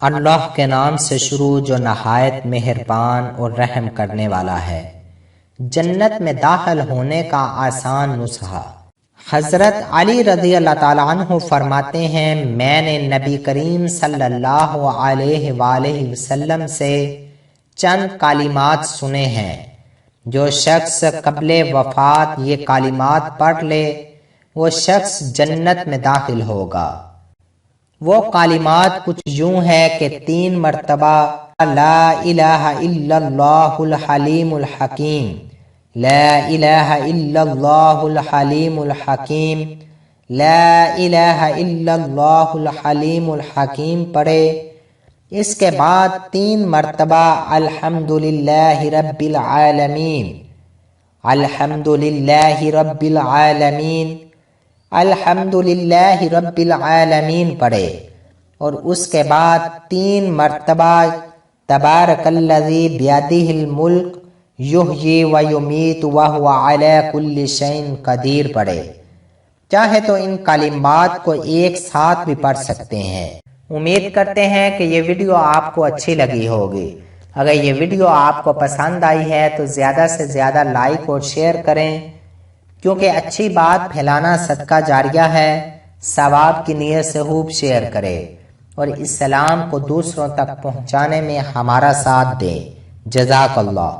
اللہ کے نام سے شروع جو نہایت مہربان اور رحم کرنے والا ہے۔ جنت میں داخل ہونے کا آسان نسخہ۔ حضرت علی رضی اللہ تعالیٰ عنہ فرماتے ہیں، میں نے نبی کریم صلی اللہ علیہ وآلہ وسلم سے چند کلمات سنے ہیں، جو شخص قبل وفات یہ کلمات پڑھ لے وہ شخص جنت میں داخل ہوگا۔ وہ کلمات کچھ یوں ہے کہ 3 مرتبہ لا الہ الا اللہ الحلیم الحکیم، لا الہ الا اللہ الحلیم الحکیم، لا الہ الا اللہ الحلیم الحکیم پڑھے۔ اس کے بعد 3 مرتبہ الحمدللہ رب العالمین، الحمدللہ رب العالمین، الحمدللہ رب العالمین پڑھے، اور اس کے بعد 3 مرتبہ تبارک الذی بیدہ الملک یحیی و یمیت وہو علی کل شیء قدیر پڑھے۔ چاہے تو ان کلمات کو ایک ساتھ بھی پڑھ سکتے ہیں۔ امید کرتے ہیں کہ یہ ویڈیو آپ کو اچھی لگی ہوگی۔ اگر یہ ویڈیو آپ کو پسند آئی ہے تو زیادہ سے زیادہ لائک اور شیئر کریں، کیونکہ اچھی بات پھیلانا صدقہ جاریہ ہے۔ ثواب کی نیت سے خوب شیئر کرے اور اسلام کو دوسروں تک پہنچانے میں ہمارا ساتھ دیں۔ جزاک اللہ۔